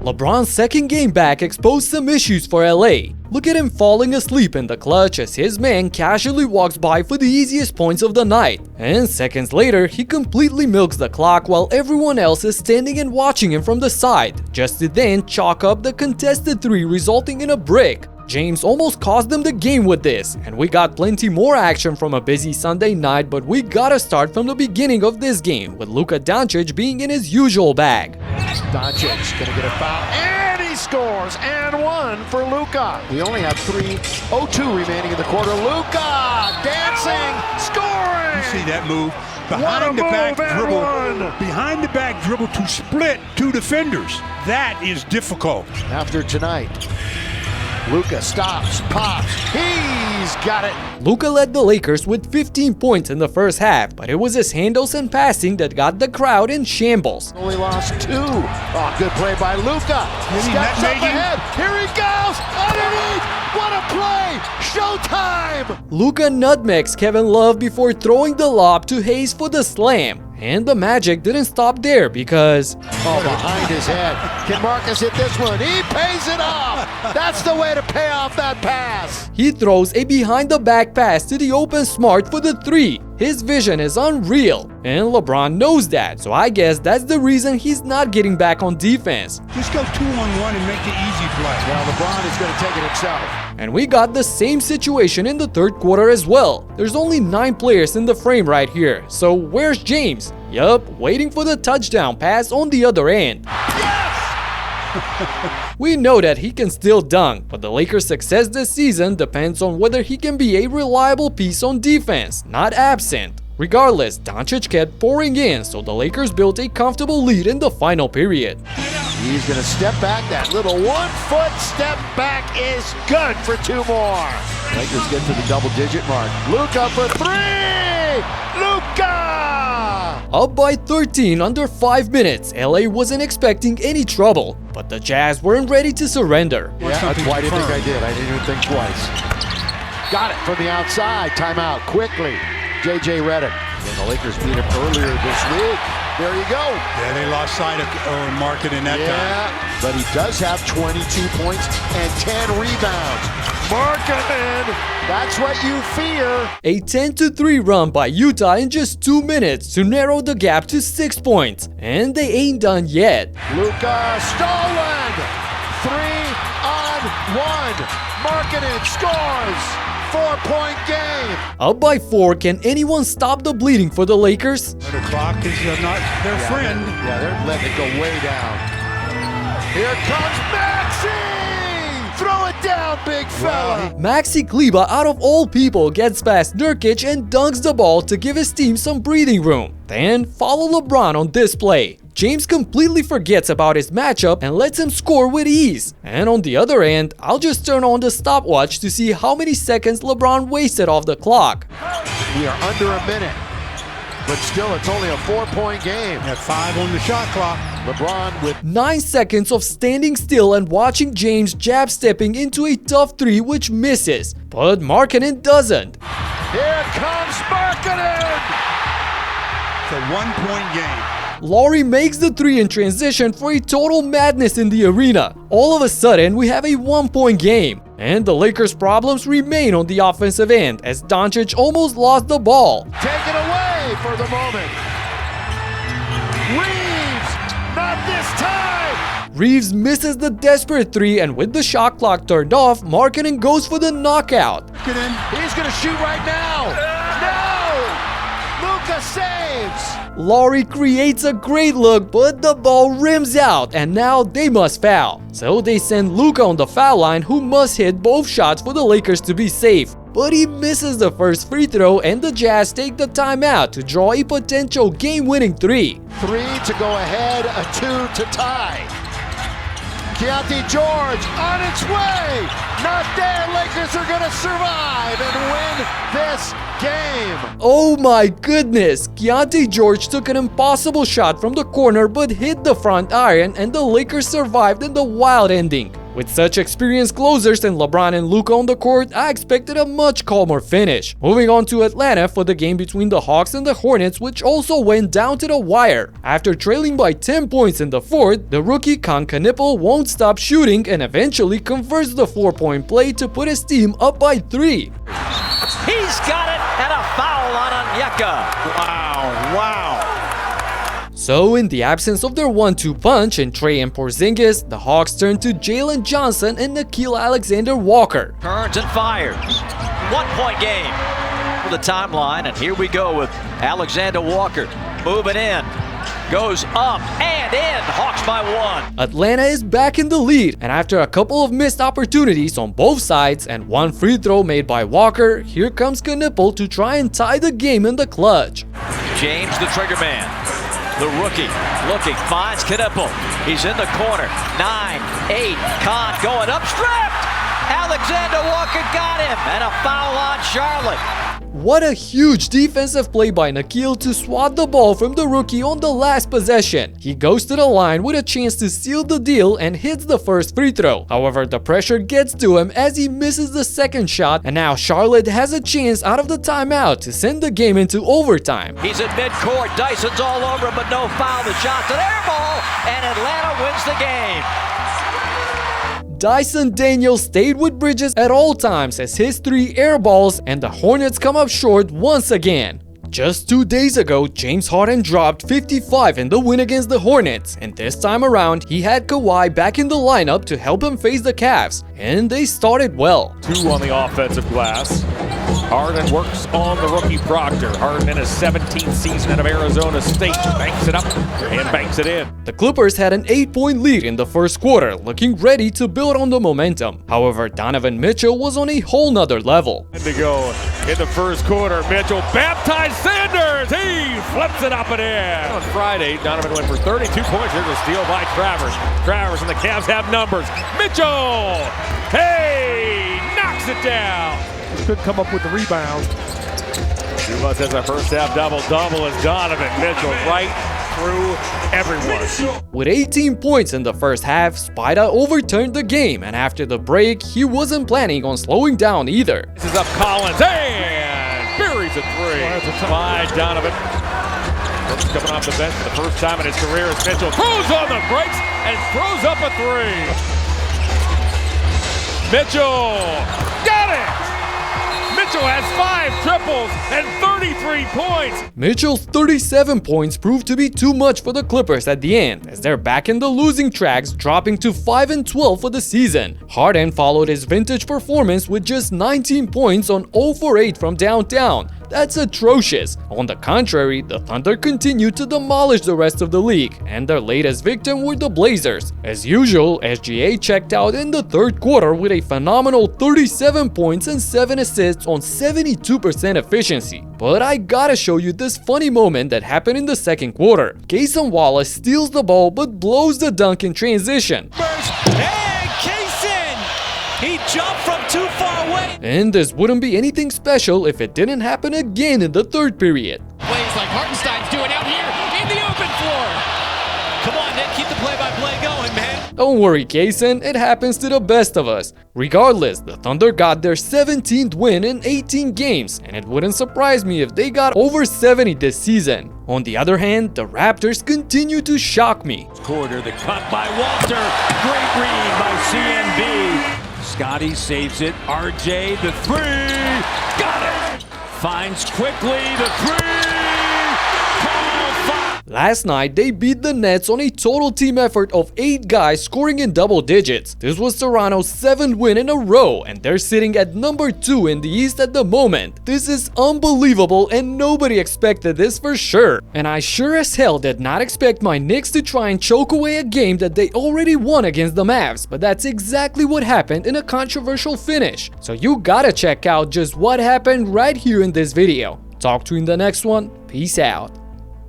LeBron's second game back exposed some issues for LA. Look at him falling asleep in the clutch as his man casually walks by for the easiest points of the night. And seconds later, he completely milks the clock while everyone else is standing and watching him from the side, just to then chalk up the contested three, resulting in a brick. James almost cost them the game with this, and we got plenty more action from a busy Sunday night, but we gotta start from the beginning of this game, with Luka Doncic being in his usual bag. Doncic gonna get a foul, and he scores, and one for Luka. We only have 3:02 remaining in the quarter. Luka dancing, scoring! You see that move? Behind the back dribble to split two defenders. That is difficult. After tonight, Luka stops, pops, he's got it! Luka led the Lakers with 15 points in the first half, but it was his handles and passing that got the crowd in shambles. Only lost 2. Oh, good play by Luka. Steps up ahead, here he goes, underneath! What a play! Showtime! Luka nutmegs K.Love before throwing the lob to Hayes for the slam. And the magic didn't stop there because... Oh, behind his head. Can Marcus hit this one? He pays it off! That's the way to pay off that pass! He throws a behind-the-back pass to the open Smart for the 3. His vision is unreal, and LeBron knows that, so I guess that's the reason he's not getting back on defense. Just go 2-on-1 and make the easy play. Well, LeBron is going to take it himself. And we got the same situation in the third quarter as well. There's only 9 players in the frame right here, so where's James? Yup, waiting for the touchdown pass on the other end. Yes! We know that he can still dunk, but the Lakers' success this season depends on whether he can be a reliable piece on defense, not absent. Regardless, Doncic kept pouring in, so the Lakers built a comfortable lead in the final period. He's going to step back. That little 1-foot step back is good for 2 more. Lakers get to the double-digit mark. Luka for 3! Luka! Up by 13 under 5 minutes, LA wasn't expecting any trouble, but the Jazz weren't ready to surrender. Yeah, that's why I didn't think I did. I didn't even think twice. Got it from the outside. Timeout quickly. J.J. Redick. And the Lakers beat him earlier this week. There you go. Yeah, they lost sight of market in that time. But he does have 22 points and 10 rebounds. Marketing, that's what you fear. A 10-3 run by Utah in just 2 minutes to narrow the gap to 6 points. And they ain't done yet. Luka stolen. 3-on-1. Marketing scores. 4-point game. Up by 4, can anyone stop the bleeding for the Lakers? The clock is not their friend. They're letting it go way down. Here comes Maxey! Throw it down, big fella! Maxi Kleber, out of all people, gets past Nurkic and dunks the ball to give his team some breathing room. Then follow LeBron on this play. James completely forgets about his matchup and lets him score with ease. And on the other end, I'll just turn on the stopwatch to see how many seconds LeBron wasted off the clock. We are under a minute, but still it's only a 4-point game. At 5 on the shot clock. LeBron with 9 seconds of standing still and watching James jab stepping into a tough 3 which misses. But Markkanen doesn't. Here comes Markkanen! It's a 1-point game. Lowry makes the 3 in transition for a total madness in the arena. All of a sudden, we have a 1-point game. And the Lakers' problems remain on the offensive end as Doncic almost lost the ball. Taken away for the moment. Reeves, not this time! Reeves misses the desperate 3, and with the shot clock turned off, Markkanen goes for the knockout. He's gonna shoot right now. No! Luka saves! Lowry creates a great look, but the ball rims out, and now they must foul. So they send Luka on the foul line, who must hit both shots for the Lakers to be safe. But he misses the first free throw, and the Jazz take the timeout to draw a potential game-winning 3. 3 to go ahead, a 2 to tie. Keontae George on its way! Not there, Lakers are gonna survive and win this game! Oh my goodness! Keontae George took an impossible shot from the corner but hit the front iron, and the Lakers survived in the wild ending. With such experienced closers and LeBron and Luka on the court, I expected a much calmer finish. Moving on to Atlanta for the game between the Hawks and the Hornets, which also went down to the wire. After trailing by 10 points in the fourth, the rookie Knipple won't stop shooting and eventually converts the 4-point play to put his team up by 3. He's got it, and a foul on Onyeka. Wow. So, in the absence of their 1-2 punch in Trey and Porzingis, the Hawks turn to Jalen Johnson and Nickeil Alexander-Walker. Turns and fires. 1-point game for the timeline, and here we go with Alexander-Walker moving in. Goes up and in. Hawks by 1. Atlanta is back in the lead, and after a couple of missed opportunities on both sides and one free throw made by Walker, here comes Knipple to try and tie the game in the clutch. James, the trigger man. The rookie looking, finds Knipple. He's in the corner. 9-8. Kahn going up, stripped. Alexander Walker got him, and a foul on Charlotte. What a huge defensive play by Nickeil to swat the ball from the rookie on the last possession. He goes to the line with a chance to seal the deal and hits the first free throw. However, the pressure gets to him as he misses the second shot, and now Charlotte has a chance out of the timeout to send the game into overtime. He's at midcourt, Dyson's all over him, but no foul. The shot's an air ball, and Atlanta wins the game. Dyson Daniels stayed with Bridges at all times as his 3 air balls, and the Hornets come up short once again. Just 2 days ago, James Harden dropped 55 in the win against the Hornets, and this time around, he had Kawhi back in the lineup to help him face the Cavs, and they started well. 2 on the offensive glass. Harden works on the rookie Proctor. Harden in his 17th season out of Arizona State. Banks it up and banks it in. The Clippers had an 8-point lead in the first quarter, looking ready to build on the momentum. However, Donovan Mitchell was on a whole nother level. And to go in the first quarter, Mitchell baptized Sanders. He flips it up and in. On Friday, Donovan went for 32 points. Here's a steal by Travers. Travers and the Cavs have numbers. Mitchell, hey, knocks it down. Could come up with the rebound. Dumas has a first half double-double as Donovan Mitchell right through everyone. With 18 points in the first half, Spida overturned the game, and after the break, he wasn't planning on slowing down either. This is up Collins and buries a 3 by Donovan. Brooks coming off the bench for the first time in his career as Mitchell throws on the brakes and throws up a 3. Mitchell got it! Mitchell has 5 triples and 33 points. Mitchell's 37 points proved to be too much for the Clippers at the end, as they're back in the losing tracks, dropping to 5-12 for the season. Harden followed his vintage performance with just 19 points on 0 for 8 from downtown. That's atrocious. On the contrary, the Thunder continued to demolish the rest of the league, and their latest victim were the Blazers. As usual, SGA checked out in the third quarter with a phenomenal 37 points and 7 assists on 72% efficiency. But I gotta show you this funny moment that happened in the second quarter. Cason Wallace steals the ball but blows the dunk in transition. Hey, Cason! He jumped from too far away. And this wouldn't be anything special if it didn't happen again in the third period. Plays like Hartenstein's doing out here in the open floor. Come on, Nick, keep the play-by-play going, man. Don't worry, Cason, it happens to the best of us. Regardless, the Thunder got their 17th win in 18 games, and it wouldn't surprise me if they got over 70 this season. On the other hand, the Raptors continue to shock me. Quarter, the cut by Walter. Great read by CNB. Scotty saves it. RJ, the 3. Got it. Finds quickly the 3. Last night, they beat the Nets on a total team effort of 8 guys scoring in double digits. This was Toronto's 7th win in a row, and they're sitting at number 2 in the East at the moment. This is unbelievable, and nobody expected this for sure. And I sure as hell did not expect my Knicks to try and choke away a game that they already won against the Mavs, but that's exactly what happened in a controversial finish. So you gotta check out just what happened right here in this video. Talk to you in the next one. Peace out.